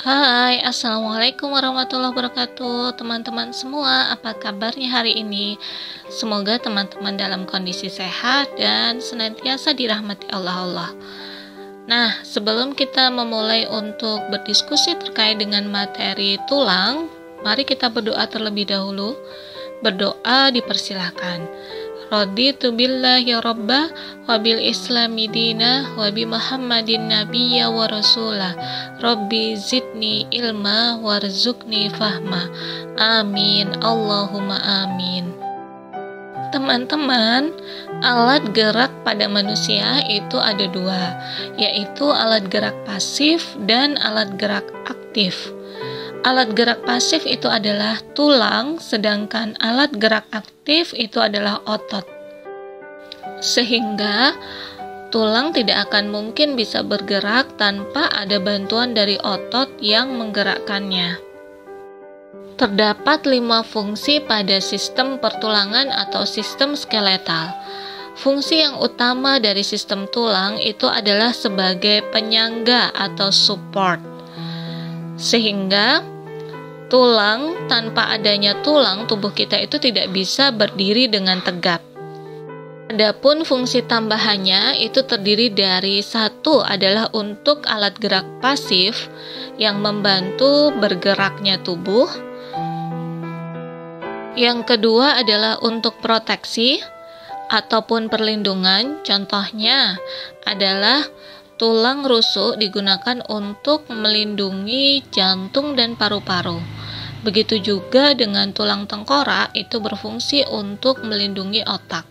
Hai, Assalamualaikum warahmatullahi wabarakatuh. Teman-teman semua, apa kabarnya hari ini? Semoga teman-teman dalam kondisi sehat dan senantiasa dirahmati Allah. Nah, sebelum kita memulai untuk berdiskusi terkait dengan materi tulang, mari kita berdoa terlebih dahulu. Berdoa dipersilahkan. Raditu billahi robba wa bil islami dina wa bi muhammadin nabiyya wa rasulah rabbi zidni ilma warzuqni fahma amin Allahumma amin. Teman-teman, alat gerak pada manusia itu ada dua, yaitu alat gerak pasif dan alat gerak aktif. Alat gerak pasif itu adalah tulang, sedangkan alat gerak aktif itu adalah otot. Sehingga tulang tidak akan mungkin bisa bergerak tanpa ada bantuan dari otot yang menggerakkannya. Terdapat 5 fungsi pada sistem pertulangan atau sistem skeletal. Fungsi yang utama dari sistem tulang itu adalah sebagai penyangga atau support. Sehingga tulang, tanpa adanya tulang, tubuh kita itu tidak bisa berdiri dengan tegap. Adapun fungsi tambahannya itu terdiri dari satu adalah untuk alat gerak pasif yang membantu bergeraknya tubuh. Yang kedua adalah untuk proteksi ataupun perlindungan. Contohnya adalah tulang rusuk digunakan untuk melindungi jantung dan paru-paru. Begitu juga dengan tulang tengkorak itu berfungsi untuk melindungi otak.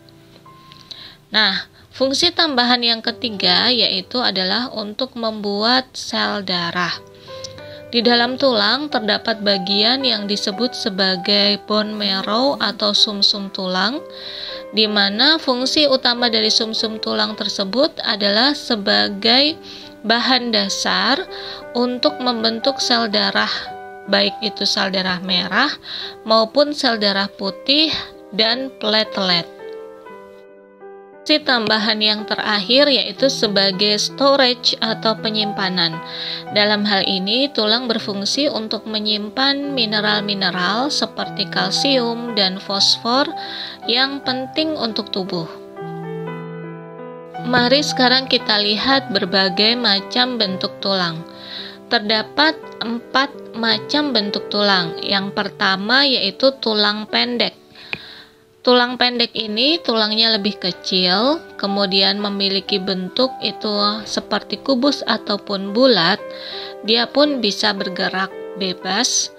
Nah, fungsi tambahan yang ketiga yaitu adalah untuk membuat sel darah. Di dalam tulang terdapat bagian yang disebut sebagai bone marrow atau sumsum tulang, di mana fungsi utama dari sumsum tulang tersebut adalah sebagai bahan dasar untuk membentuk sel darah, baik itu sel darah merah maupun sel darah putih dan platelet. Fungsi tambahan yang terakhir yaitu sebagai storage atau penyimpanan. Dalam hal ini, tulang berfungsi untuk menyimpan mineral-mineral seperti kalsium dan fosfor yang penting untuk tubuh. Mari sekarang kita lihat berbagai macam bentuk tulang. Terdapat 4 macam bentuk tulang. Yang pertama yaitu tulang pendek. Tulang pendek ini tulangnya lebih kecil, kemudian memiliki bentuk itu seperti kubus ataupun bulat. Dia pun bisa bergerak bebas.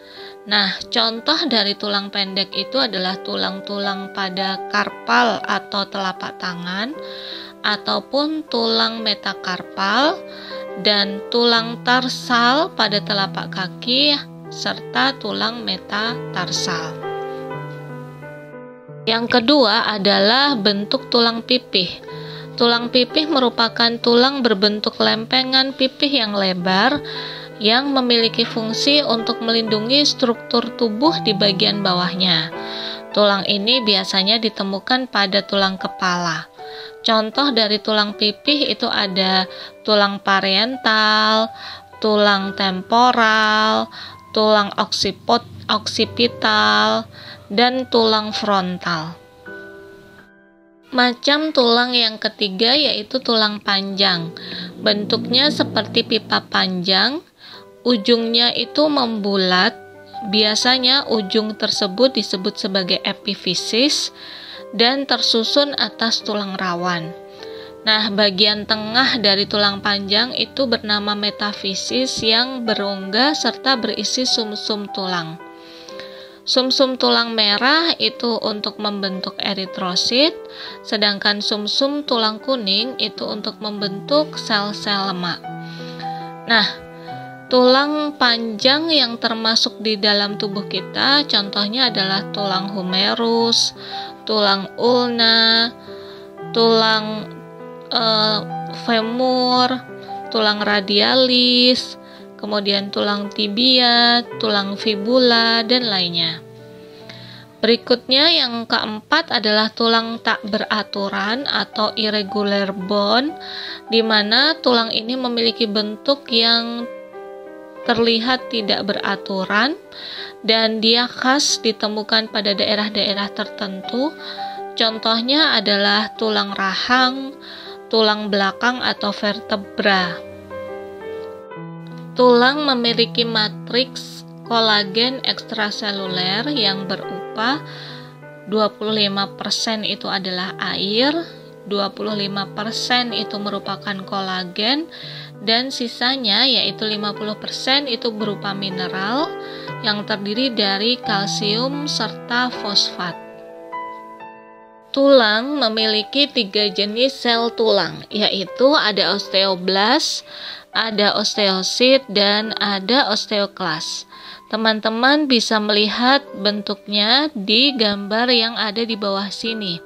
Nah, contoh dari tulang pendek itu adalah tulang-tulang pada karpal atau telapak tangan, ataupun tulang metakarpal, dan tulang tarsal pada telapak kaki, serta tulang metatarsal. Yang kedua adalah bentuk tulang pipih. Tulang pipih merupakan tulang berbentuk lempengan pipih yang lebar yang memiliki fungsi untuk melindungi struktur tubuh di bagian bawahnya. Tulang ini biasanya ditemukan pada tulang kepala. Contoh dari tulang pipih itu ada tulang parietal, tulang temporal, tulang oksipital, dan tulang frontal. Macam tulang yang ketiga yaitu tulang panjang. Bentuknya seperti pipa panjang, ujungnya itu membulat. Biasanya ujung tersebut disebut sebagai epifisis dan tersusun atas tulang rawan. Nah, bagian tengah dari tulang panjang itu bernama metafisis yang berongga serta berisi sumsum tulang. Sumsum tulang merah itu untuk membentuk eritrosit, sedangkan sumsum tulang kuning itu untuk membentuk sel-sel lemak. Nah, tulang panjang yang termasuk di dalam tubuh kita contohnya adalah tulang humerus, tulang ulna, tulang femur, tulang radialis, kemudian tulang tibia, tulang fibula, dan lainnya. Berikutnya yang keempat adalah tulang tak beraturan atau irregular bone, di mana tulang ini memiliki bentuk yang terlihat tidak beraturan dan dia khas ditemukan pada daerah-daerah tertentu. Contohnya adalah tulang rahang, tulang belakang atau vertebra. Tulang memiliki matriks kolagen ekstraseluler yang berupa 25% itu adalah air, 25% itu merupakan kolagen, dan sisanya yaitu 50% itu berupa mineral yang terdiri dari kalsium serta fosfat. Tulang memiliki 3 jenis sel tulang, yaitu ada osteoblast, ada osteosit, dan ada osteoklas. Teman-teman bisa melihat bentuknya di gambar yang ada di bawah sini.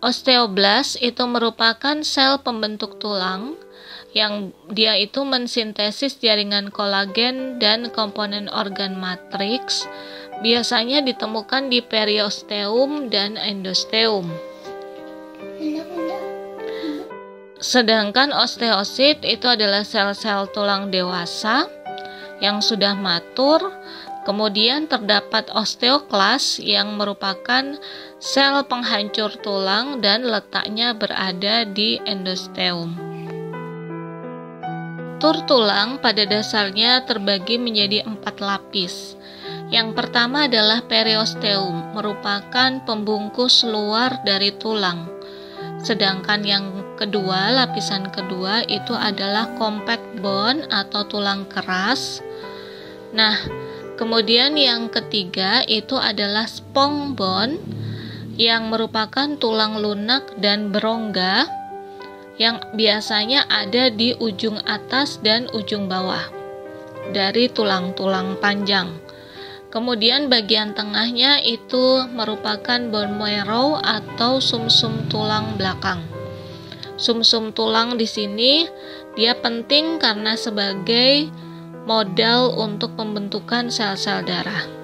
Osteoblast itu merupakan sel pembentuk tulang yang dia itu mensintesis jaringan kolagen dan komponen organ matriks, biasanya ditemukan di periosteum dan endosteum. Sedangkan osteosit itu adalah sel-sel tulang dewasa yang sudah matur. Kemudian terdapat osteoklas yang merupakan sel penghancur tulang dan letaknya berada di endosteum. Struktur tulang pada dasarnya terbagi menjadi 4 lapis. Yang pertama adalah periosteum, merupakan pembungkus luar dari tulang. Sedangkan yang kedua, lapisan kedua itu adalah compact bone atau tulang keras. Nah, kemudian yang ketiga itu adalah spong bone yang merupakan tulang lunak dan berongga yang biasanya ada di ujung atas dan ujung bawah dari tulang-tulang panjang. Kemudian bagian tengahnya itu merupakan bone marrow atau sumsum tulang belakang. Sumsum tulang di sini dia penting karena sebagai modal untuk pembentukan sel-sel darah.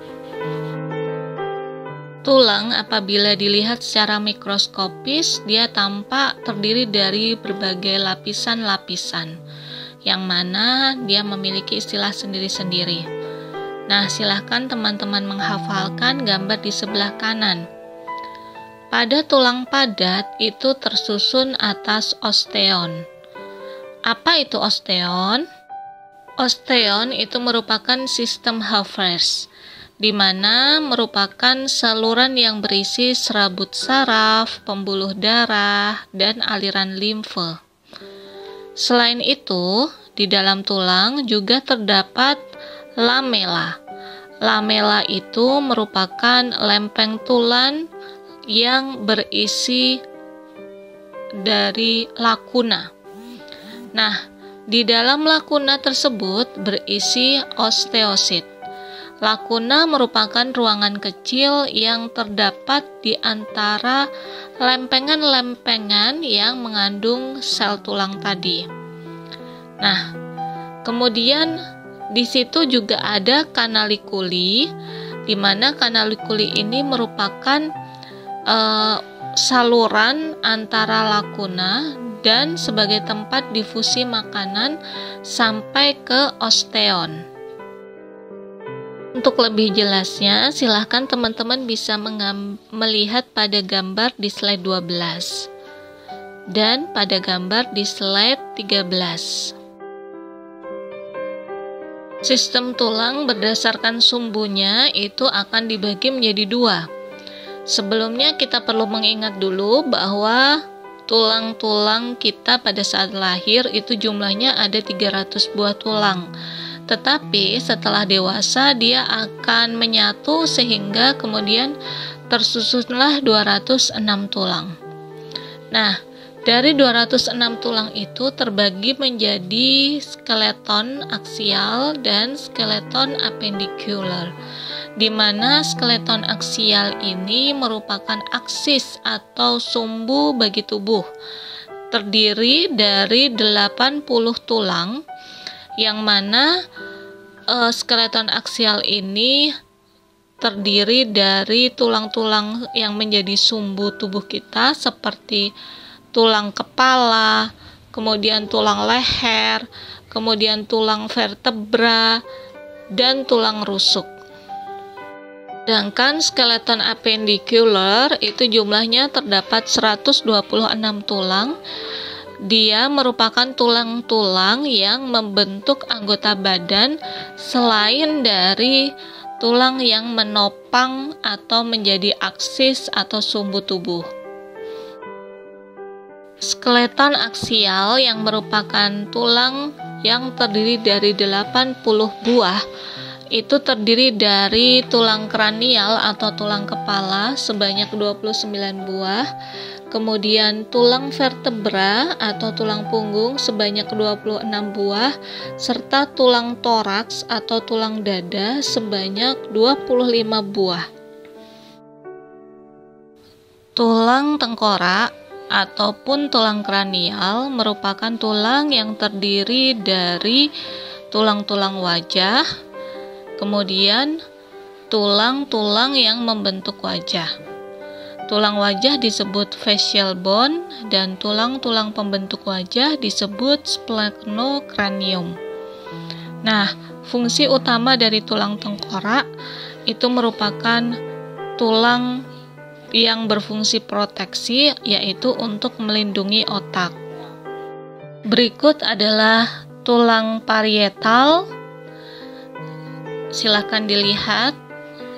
Tulang apabila dilihat secara mikroskopis, dia tampak terdiri dari berbagai lapisan-lapisan, yang mana dia memiliki istilah sendiri-sendiri. Nah, silahkan teman-teman menghafalkan gambar di sebelah kanan. Pada tulang padat itu tersusun atas osteon. Apa itu osteon? Osteon itu merupakan sistem Havertz, di mana merupakan saluran yang berisi serabut saraf, pembuluh darah, dan aliran limfe. Selain itu, di dalam tulang juga terdapat lamela. Lamela itu merupakan lempeng tulang yang berisi dari lakuna. Nah, di dalam lakuna tersebut berisi osteosit. Lakuna merupakan ruangan kecil yang terdapat di antara lempengan-lempengan yang mengandung sel tulang tadi. Nah, kemudian di situ juga ada kanalikuli, di mana kanalikuli ini merupakan saluran antara lakuna dan sebagai tempat difusi makanan sampai ke osteon. Untuk lebih jelasnya, silahkan teman-teman bisa melihat pada gambar di slide 12 dan pada gambar di slide 13. Sistem tulang berdasarkan sumbunya itu akan dibagi menjadi 2. Sebelumnya kita perlu mengingat dulu bahwa tulang-tulang kita pada saat lahir itu jumlahnya ada 300 buah tulang. Tetapi setelah dewasa dia akan menyatu sehingga kemudian tersusunlah 206 tulang. Nah, dari 206 tulang itu terbagi menjadi skeleton aksial dan skeleton appendicular, di mana skeleton aksial ini merupakan aksis atau sumbu bagi tubuh, terdiri dari 80 tulang, yang mana skeleton aksial ini terdiri dari tulang-tulang yang menjadi sumbu tubuh kita seperti tulang kepala, kemudian tulang leher, kemudian tulang vertebra, dan tulang rusuk. Sedangkan skeleton appendicular itu jumlahnya terdapat 126 tulang. Dia merupakan tulang-tulang yang membentuk anggota badan selain dari tulang yang menopang atau menjadi aksis atau sumbu tubuh. Skeleton aksial yang merupakan tulang yang terdiri dari 80 buah itu terdiri dari tulang kranial atau tulang kepala sebanyak 29 buah, kemudian tulang vertebra atau tulang punggung sebanyak 26 buah, serta tulang toraks atau tulang dada sebanyak 25 buah. Tulang tengkorak ataupun tulang kranial merupakan tulang yang terdiri dari tulang-tulang wajah, kemudian tulang-tulang yang membentuk wajah. Tulang wajah disebut facial bone dan tulang-tulang pembentuk wajah disebut splenokranium. Nah, fungsi utama dari tulang tengkorak itu merupakan tulang yang berfungsi proteksi, yaitu untuk melindungi otak. Berikut adalah tulang parietal. Silakan dilihat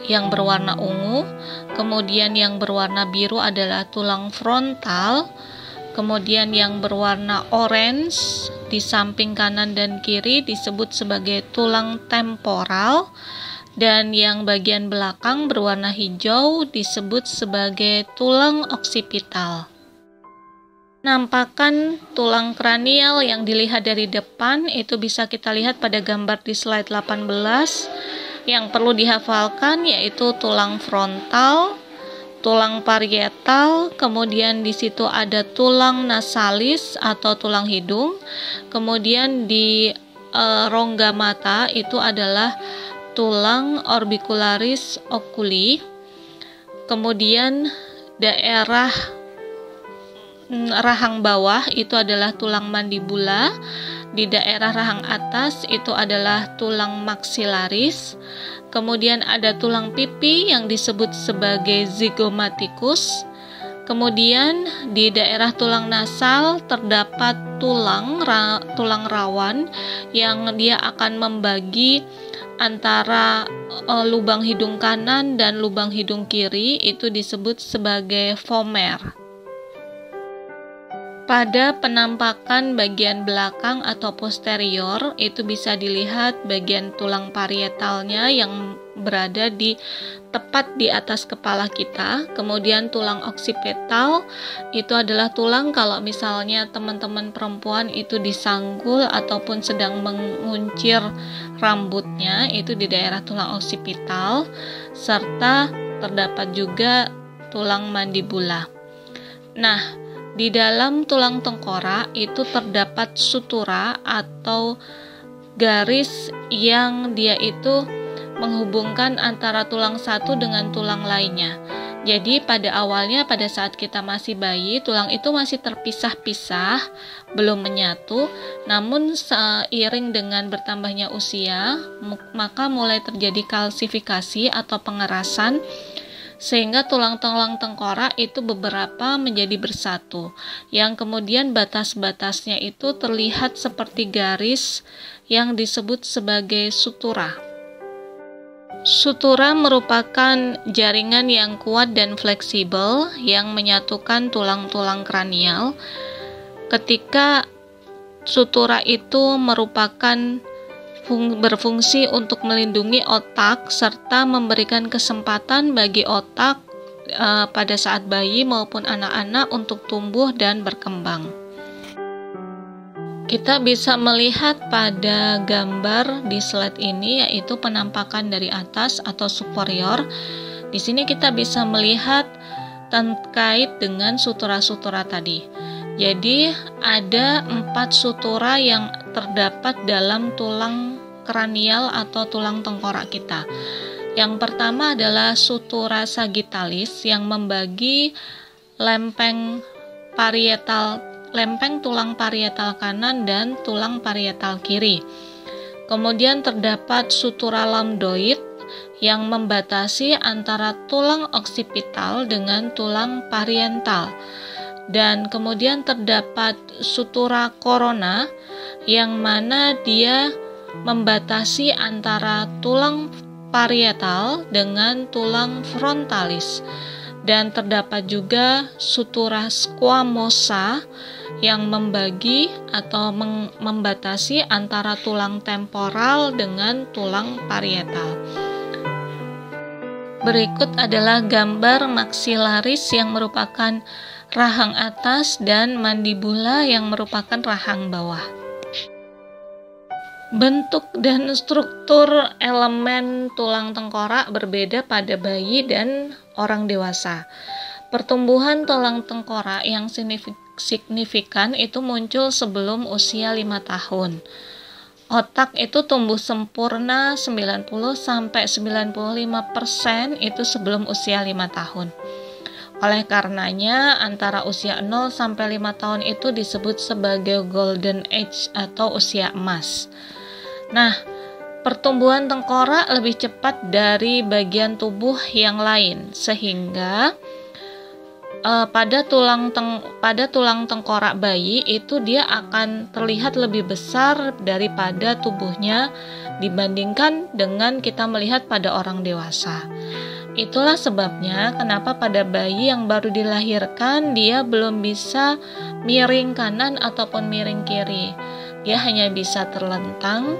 yang berwarna ungu, kemudian yang berwarna biru adalah tulang frontal, kemudian yang berwarna orange di samping kanan dan kiri disebut sebagai tulang temporal, dan yang bagian belakang berwarna hijau disebut sebagai tulang oksipital. Penampakan tulang kranial yang dilihat dari depan itu bisa kita lihat pada gambar di slide 18. Yang perlu dihafalkan yaitu tulang frontal, tulang parietal, kemudian di situ ada tulang nasalis atau tulang hidung, kemudian di rongga mata itu adalah tulang orbicularis oculi, kemudian daerah rahang bawah itu adalah tulang mandibula, di daerah rahang atas itu adalah tulang maxillaris, kemudian ada tulang pipi yang disebut sebagai zygomaticus, kemudian di daerah tulang nasal terdapat tulang rawan yang dia akan membagi antara lubang hidung kanan dan lubang hidung kiri, itu disebut sebagai vomer. Pada penampakan bagian belakang atau posterior itu bisa dilihat bagian tulang parietalnya yang berada tepat di atas kepala kita. Kemudian tulang oksipital itu adalah tulang kalau misalnya teman-teman perempuan itu disanggul ataupun sedang menguncir rambutnya, itu di daerah tulang oksipital, serta terdapat juga tulang mandibula. Nah, di dalam tulang tengkorak itu terdapat sutura atau garis yang dia itu menghubungkan antara tulang satu dengan tulang lainnya. Jadi pada awalnya pada saat kita masih bayi, tulang itu masih terpisah-pisah, belum menyatu. Namun seiring dengan bertambahnya usia, maka mulai terjadi kalsifikasi atau pengerasan, sehingga tulang-tulang tengkorak itu beberapa menjadi bersatu, yang kemudian batas-batasnya itu terlihat seperti garis yang disebut sebagai sutura. Sutura merupakan jaringan yang kuat dan fleksibel yang menyatukan tulang-tulang kranial. Ketika sutura itu merupakan berfungsi untuk melindungi otak serta memberikan kesempatan bagi otak pada saat bayi maupun anak-anak untuk tumbuh dan berkembang. Kita bisa melihat pada gambar di slide ini yaitu penampakan dari atas atau superior. Di sini kita bisa melihat terkait dengan sutura-sutura tadi. Jadi ada 4 sutura yang terdapat dalam tulang kranial atau tulang tengkorak kita. Yang pertama adalah sutura sagittalis yang membagi lempeng parietal lempeng tulang parietal kanan dan tulang parietal kiri. Kemudian terdapat sutura lambdoid yang membatasi antara tulang oksipital dengan tulang pariental. Dan kemudian terdapat sutura corona yang mana dia membatasi antara tulang parietal dengan tulang frontalis. Dan terdapat juga sutura squamosa yang membagi atau membatasi antara tulang temporal dengan tulang parietal. Berikut adalah gambar maksilaris yang merupakan rahang atas dan mandibula yang merupakan rahang bawah. Bentuk dan struktur elemen tulang tengkorak berbeda pada bayi dan orang dewasa. Pertumbuhan tulang tengkorak yang signifikan itu muncul sebelum usia 5 tahun. Otak itu tumbuh sempurna 90-95% itu sebelum usia 5 tahun. Oleh karenanya, antara usia 0 sampai 5 tahun itu disebut sebagai golden age atau usia emas. Nah, pertumbuhan tengkorak lebih cepat dari bagian tubuh yang lain, sehingga pada tulang tengkorak bayi itu dia akan terlihat lebih besar daripada tubuhnya dibandingkan dengan kita melihat pada orang dewasa. Itulah sebabnya kenapa pada bayi yang baru dilahirkan dia belum bisa miring kanan ataupun miring kiri. Dia hanya bisa terlentang.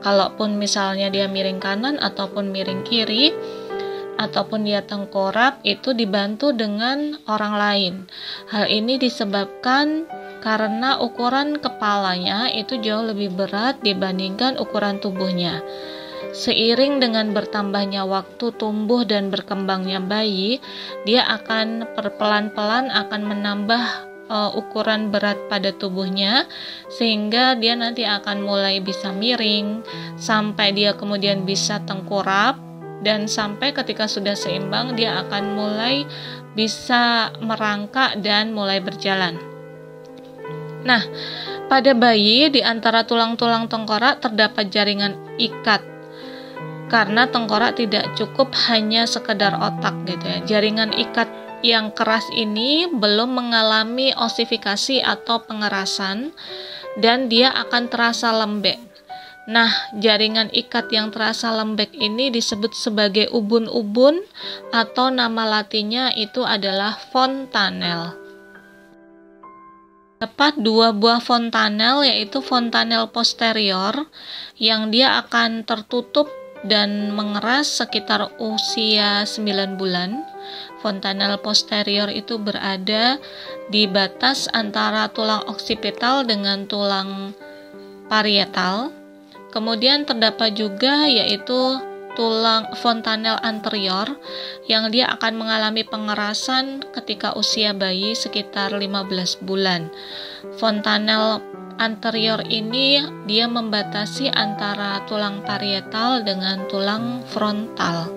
Kalaupun misalnya dia miring kanan ataupun miring kiri, ataupun dia tengkurap, itu dibantu dengan orang lain. Hal ini disebabkan karena ukuran kepalanya itu jauh lebih berat dibandingkan ukuran tubuhnya. Seiring dengan bertambahnya waktu tumbuh dan berkembangnya bayi, dia akan pelan-pelan akan menambah ukuran berat pada tubuhnya, sehingga dia nanti akan mulai bisa miring, sampai dia kemudian bisa tengkurap, dan sampai ketika sudah seimbang dia akan mulai bisa merangkak dan mulai berjalan. Nah, pada bayi di antara tulang-tulang tengkorak terdapat jaringan ikat, karena tengkorak tidak cukup hanya sekedar otak gitu ya. Jaringan ikat yang keras ini belum mengalami osifikasi atau pengerasan dan dia akan terasa lembek. Nah, jaringan ikat yang terasa lembek ini disebut sebagai ubun-ubun atau nama latinnya itu adalah fontanel. Terdapat 2 buah fontanel, yaitu fontanel posterior yang dia akan tertutup dan mengeras sekitar usia 9 bulan. Fontanel posterior itu berada di batas antara tulang oksipital dengan tulang parietal. Kemudian terdapat juga yaitu tulang fontanel anterior yang dia akan mengalami pengerasan ketika usia bayi sekitar 15 bulan. Fontanel anterior ini dia membatasi antara tulang parietal dengan tulang frontal.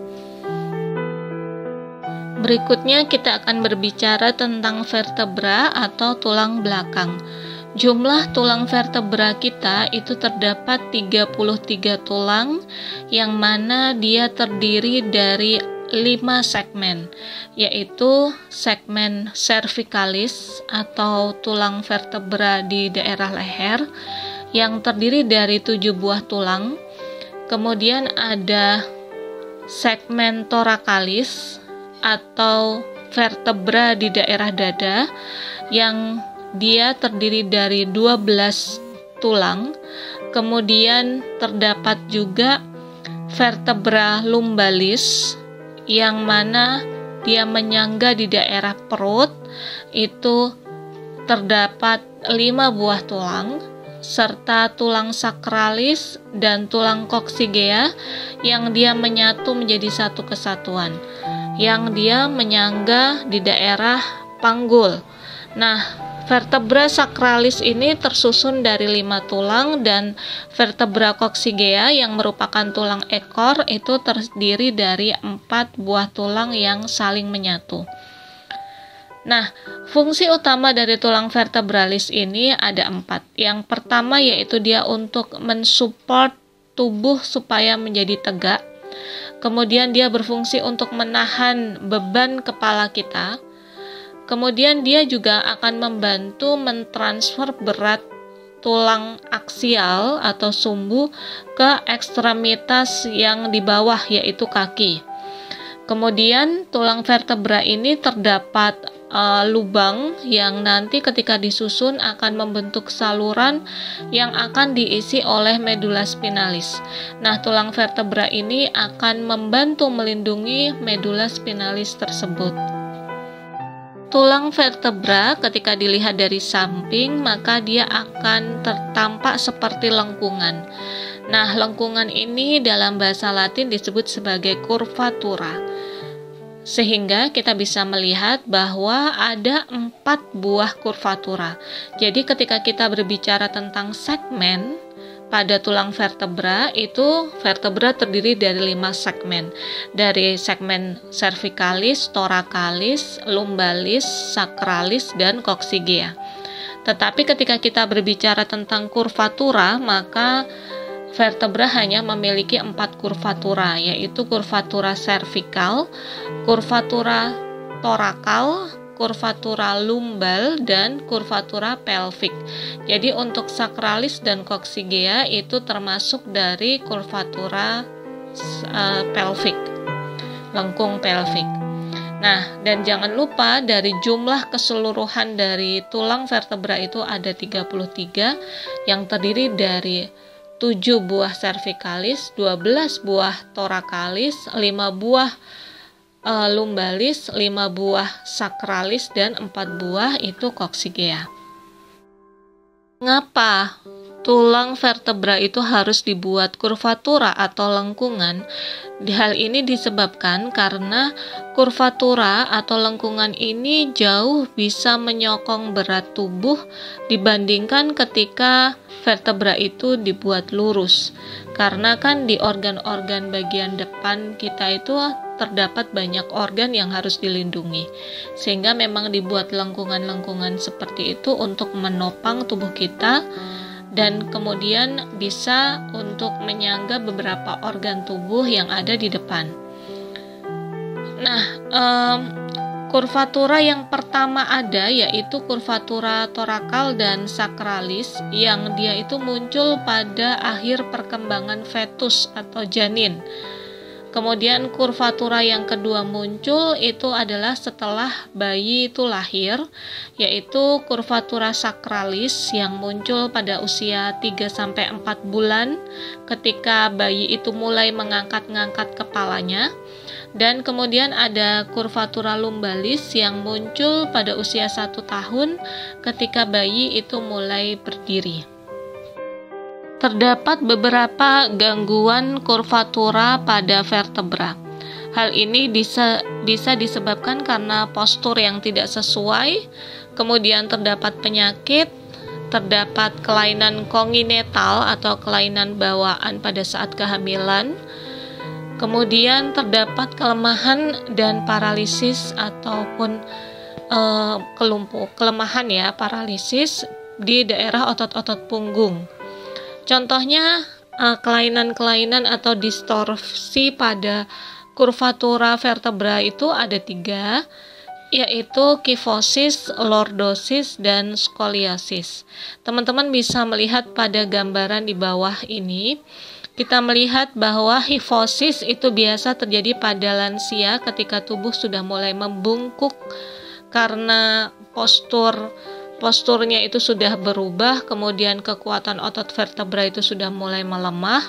Berikutnya kita akan berbicara tentang vertebra atau tulang belakang. Jumlah tulang vertebra kita itu terdapat 33 tulang yang mana dia terdiri dari 5 segmen, yaitu segmen cervicalis atau tulang vertebra di daerah leher yang terdiri dari 7 buah tulang. Kemudian ada segmen thoracalis atau vertebra di daerah dada yang dia terdiri dari 12 tulang. Kemudian terdapat juga vertebra lumbalis yang mana dia menyangga di daerah perut, itu terdapat 5 buah tulang, serta tulang sakralis dan tulang koksigea yang dia menyatu menjadi satu kesatuan, yang dia menyangga di daerah panggul. Nah, vertebra sakralis ini tersusun dari 5 tulang, dan vertebra koksigea yang merupakan tulang ekor itu terdiri dari 4 buah tulang yang saling menyatu. Nah, fungsi utama dari tulang vertebralis ini ada 4. Yang pertama yaitu dia untuk mensupport tubuh supaya menjadi tegak. Kemudian dia berfungsi untuk menahan beban kepala kita. Kemudian dia juga akan membantu mentransfer berat tulang aksial atau sumbu ke ekstremitas yang di bawah, yaitu kaki. Kemudian tulang vertebra ini terdapat lubang yang nanti ketika disusun akan membentuk saluran yang akan diisi oleh medula spinalis. Nah, tulang vertebra ini akan membantu melindungi medula spinalis tersebut. Tulang vertebra ketika dilihat dari samping maka dia akan tertampak seperti lengkungan. Nah, lengkungan ini dalam bahasa Latin disebut sebagai curvatura. Sehingga kita bisa melihat bahwa ada 4 buah curvatura. Jadi ketika kita berbicara tentang segmen pada tulang vertebra, itu vertebra terdiri dari 5 segmen. Dari segmen cervicalis, thoracalis, lumbalis, sacralis, dan coccygia. Tetapi ketika kita berbicara tentang curvatura, maka vertebra hanya memiliki 4 kurvatura, yaitu kurvatura cervical, kurvatura thoracal, kurvatura lumbal, dan kurvatura pelvic. Jadi untuk sacralis dan coccygia itu termasuk dari kurvatura pelvic, lengkung pelvic. Nah, dan jangan lupa dari jumlah keseluruhan dari tulang vertebra itu ada 33 yang terdiri dari 7 buah cervicalis, 12 buah thoracalis, 5 buah lumbalis, 5 buah sacralis, dan 4 buah itu coccygia. Mengapa tulang vertebra itu harus dibuat kurvatura atau lengkungan? Hal ini disebabkan karena kurvatura atau lengkungan ini jauh bisa menyokong berat tubuh dibandingkan ketika vertebra itu dibuat lurus. Karena kan di organ-organ bagian depan kita itu terdapat banyak organ yang harus dilindungi. Sehingga memang dibuat lengkungan-lengkungan seperti itu untuk menopang tubuh kita dan kemudian bisa untuk menyangga beberapa organ tubuh yang ada di depan. Nah, kurvatura yang pertama ada yaitu kurvatura thoracal dan sacralis yang dia itu muncul pada akhir perkembangan fetus atau janin. Kemudian kurvatura yang kedua muncul itu adalah setelah bayi itu lahir, yaitu kurvatura sacralis yang muncul pada usia 3-4 bulan ketika bayi itu mulai mengangkat-ngangkat kepalanya. Dan kemudian ada kurvatura lumbalis yang muncul pada usia 1 tahun ketika bayi itu mulai berdiri. Terdapat beberapa gangguan kurvatura pada vertebra. Hal ini bisa disebabkan karena postur yang tidak sesuai, kemudian terdapat penyakit, terdapat kelainan kongenital atau kelainan bawaan pada saat kehamilan, kemudian terdapat kelemahan dan paralisis ataupun kelemahan paralisis di daerah otot-otot punggung. Contohnya kelainan-kelainan atau distorsi pada kurvatura vertebra itu ada 3, yaitu kifosis, lordosis, dan skoliosis. Teman-teman bisa melihat pada gambaran di bawah ini. Kita melihat bahwa hifosis itu biasa terjadi pada lansia ketika tubuh sudah mulai membungkuk karena posturnya itu sudah berubah, kemudian kekuatan otot vertebra itu sudah mulai melemah.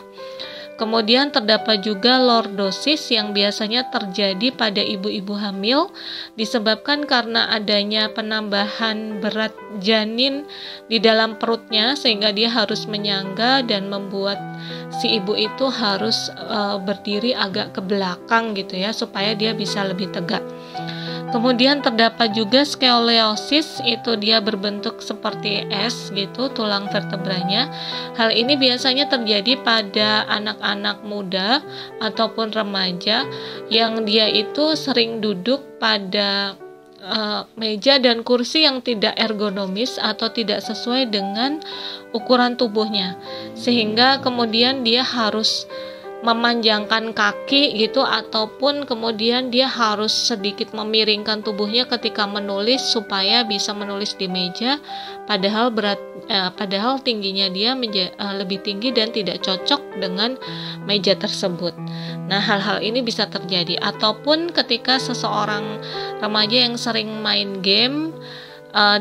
Kemudian terdapat juga lordosis yang biasanya terjadi pada ibu-ibu hamil disebabkan karena adanya penambahan berat janin di dalam perutnya sehingga dia harus menyangga dan membuat si ibu itu harus berdiri agak ke belakang gitu ya supaya dia bisa lebih tegak. Kemudian terdapat juga skoliosis, itu dia berbentuk seperti S gitu tulang vertebranya. Hal ini biasanya terjadi pada anak-anak muda ataupun remaja yang dia itu sering duduk pada meja dan kursi yang tidak ergonomis atau tidak sesuai dengan ukuran tubuhnya, sehingga kemudian dia harus memanjangkan kaki gitu, ataupun kemudian dia harus sedikit memiringkan tubuhnya ketika menulis supaya bisa menulis di meja, padahal tingginya dia lebih tinggi dan tidak cocok dengan meja tersebut. Nah, hal-hal ini bisa terjadi. Ataupun ketika seseorang remaja yang sering main game,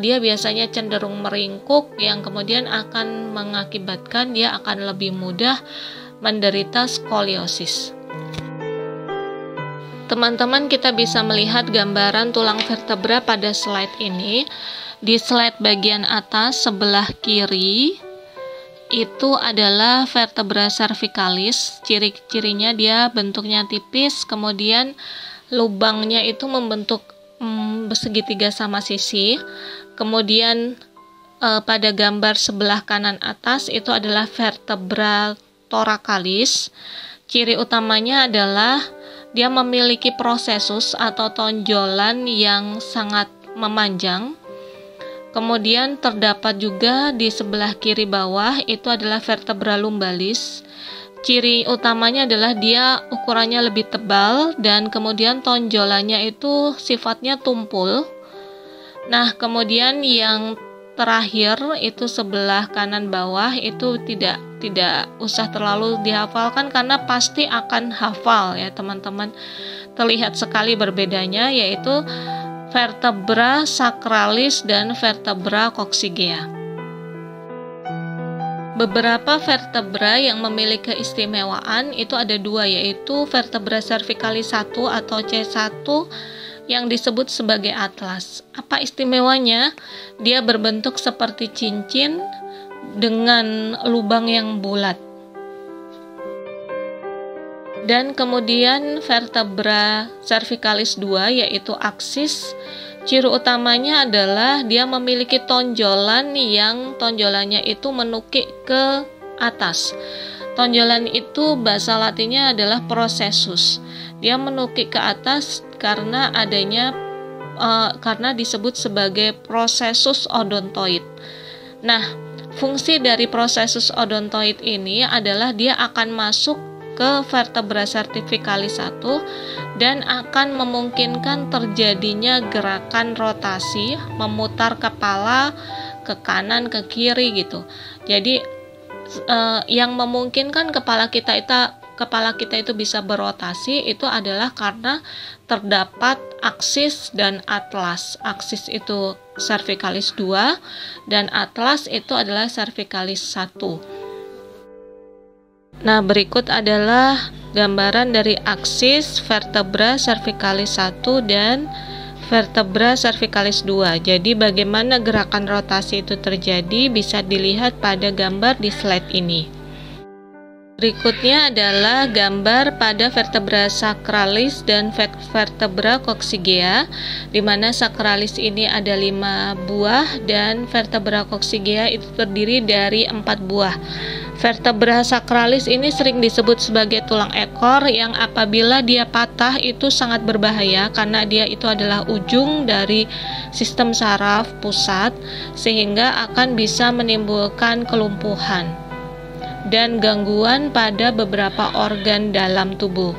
dia biasanya cenderung meringkuk, yang kemudian akan mengakibatkan dia akan lebih mudah menderita skoliosis. Teman-teman, kita bisa melihat gambaran tulang vertebra pada slide ini. Di slide bagian atas sebelah kiri itu adalah vertebra cervicalis. Ciri-cirinya dia bentuknya tipis, kemudian lubangnya itu membentuk segitiga sama sisi. Kemudian pada gambar sebelah kanan atas itu adalah vertebra thoracalis. Ciri utamanya adalah dia memiliki prosesus atau tonjolan yang sangat memanjang. Kemudian terdapat juga di sebelah kiri bawah itu adalah vertebra lumbalis. Ciri utamanya adalah dia ukurannya lebih tebal dan kemudian tonjolannya itu sifatnya tumpul. Nah, kemudian yang terakhir itu sebelah kanan bawah itu tidak usah terlalu dihafalkan karena pasti akan hafal ya teman-teman. Terlihat sekali berbedanya, yaitu vertebra sacralis dan vertebra coccygea. Beberapa vertebra yang memiliki keistimewaan itu ada dua, yaitu vertebra cervicalis 1 atau C1 yang disebut sebagai atlas. Apa istimewanya? Dia berbentuk seperti cincin dengan lubang yang bulat. Dan kemudian vertebra cervicalis 2 yaitu aksis. Ciri utamanya adalah dia memiliki tonjolan yang tonjolannya itu menukik ke atas. Tonjolan itu bahasa Latinnya adalah processus. Dia menukik ke atas karena disebut sebagai processus odontoid. Nah, fungsi dari processus odontoid ini adalah dia akan masuk ke vertebra cervicalis 1 dan akan memungkinkan terjadinya gerakan rotasi, memutar kepala ke kanan ke kiri gitu. Jadi yang memungkinkan kepala kita itu bisa berotasi itu adalah karena terdapat aksis dan atlas. Aksis itu cervicalis 2 dan atlas itu adalah cervicalis 1. Nah, berikut adalah gambaran dari aksis vertebra cervicalis 1 dan vertebra cervicalis 2. Jadi bagaimana gerakan rotasi itu terjadi bisa dilihat pada gambar di slide ini. Berikutnya adalah gambar pada vertebra sacralis dan vertebra coccygea, di mana sacralis ini ada 5 buah dan vertebra coccygea itu terdiri dari 4 buah. Vertebra sacralis ini sering disebut sebagai tulang ekor yang apabila dia patah itu sangat berbahaya karena dia itu adalah ujung dari sistem saraf pusat sehingga akan bisa menimbulkan kelumpuhan dan gangguan pada beberapa organ dalam tubuh.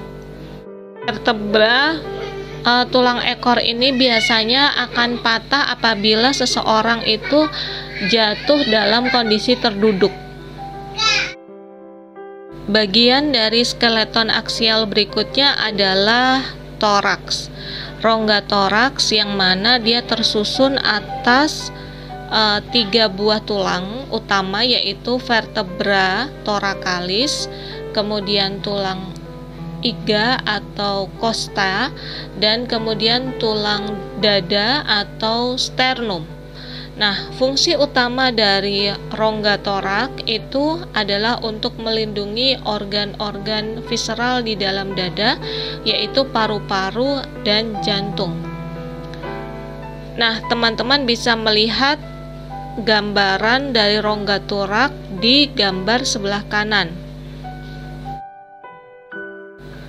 Vertebra tulang ekor ini biasanya akan patah apabila seseorang itu jatuh dalam kondisi terduduk. Bagian dari skeleton aksial berikutnya adalah toraks. Rongga toraks yang mana dia tersusun atas 3 buah tulang utama, yaitu vertebra thoracalis, kemudian tulang iga atau costa, dan kemudian tulang dada atau sternum. Nah, fungsi utama dari rongga torak itu adalah untuk melindungi organ-organ visceral di dalam dada, yaitu paru-paru dan jantung. Nah, teman-teman bisa melihat gambaran dari rongga torak di gambar sebelah kanan.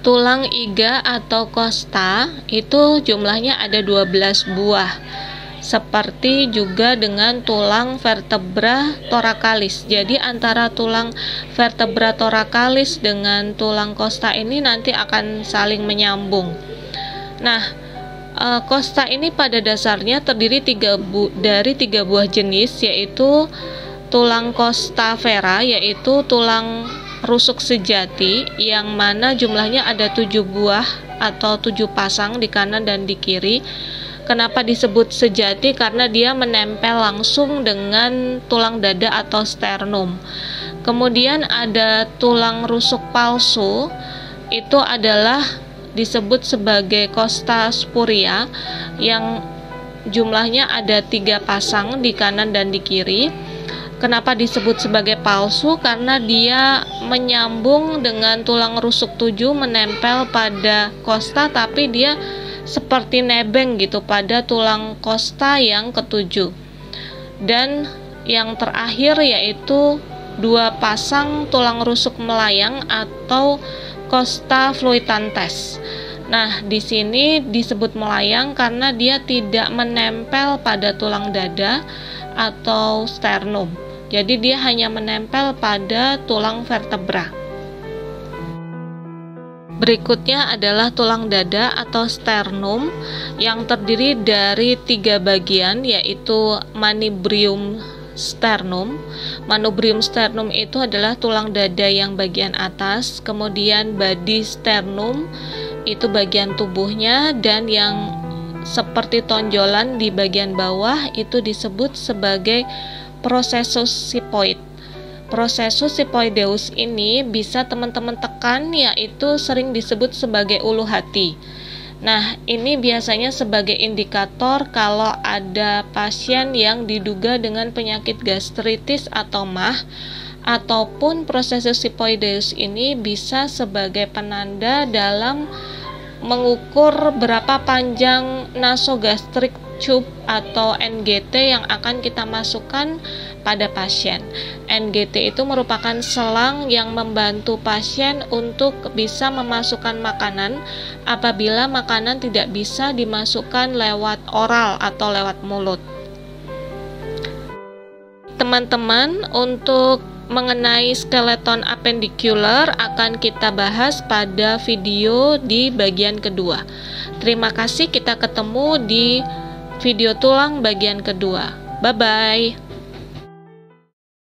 tulang iga atau kosta itu jumlahnya ada 12 buah. Seperti juga dengan tulang vertebra thoracalis. Jadi antara tulang vertebra thoracalis dengan tulang kosta ini nanti akan saling menyambung. Nah, kosta ini pada dasarnya terdiri dari 3 buah jenis, yaitu tulang costa vera, yaitu tulang rusuk sejati, yang mana jumlahnya ada 7 buah atau 7 pasang di kanan dan di kiri. Kenapa disebut sejati? Karena dia menempel langsung dengan tulang dada atau sternum. Kemudian ada tulang rusuk palsu, itu adalah disebut sebagai costa spuria, yang jumlahnya ada 3 pasang di kanan dan di kiri. Kenapa disebut sebagai palsu? Karena dia menyambung dengan tulang rusuk 7, menempel pada costa, tapi dia seperti nebeng gitu pada tulang costa yang ketujuh. Dan yang terakhir yaitu 2 pasang tulang rusuk melayang atau costa fluitantes. Nah, di sini disebut melayang karena dia tidak menempel pada tulang dada atau sternum. Jadi dia hanya menempel pada tulang vertebra. Berikutnya adalah tulang dada atau sternum yang terdiri dari 3 bagian, yaitu manubrium sternum. Manubrium sternum itu adalah tulang dada yang bagian atas, kemudian body sternum itu bagian tubuhnya, dan yang seperti tonjolan di bagian bawah itu disebut sebagai processus sipoid. Processus sipoideus ini bisa teman-teman tekan, yaitu sering disebut sebagai ulu hati. Nah, ini biasanya sebagai indikator kalau ada pasien yang diduga dengan penyakit gastritis atau MAH, ataupun processus sipoideus ini bisa sebagai penanda dalam mengukur berapa panjang nasogastric tube atau NGT yang akan kita masukkan pada pasien. NGT itu merupakan selang yang membantu pasien untuk bisa memasukkan makanan apabila makanan tidak bisa dimasukkan lewat oral atau lewat mulut. Teman-teman, untuk mengenai skeleton appendicular akan kita bahas pada video di bagian kedua. Terima kasih, kita ketemu di video tulang bagian kedua. Bye-bye.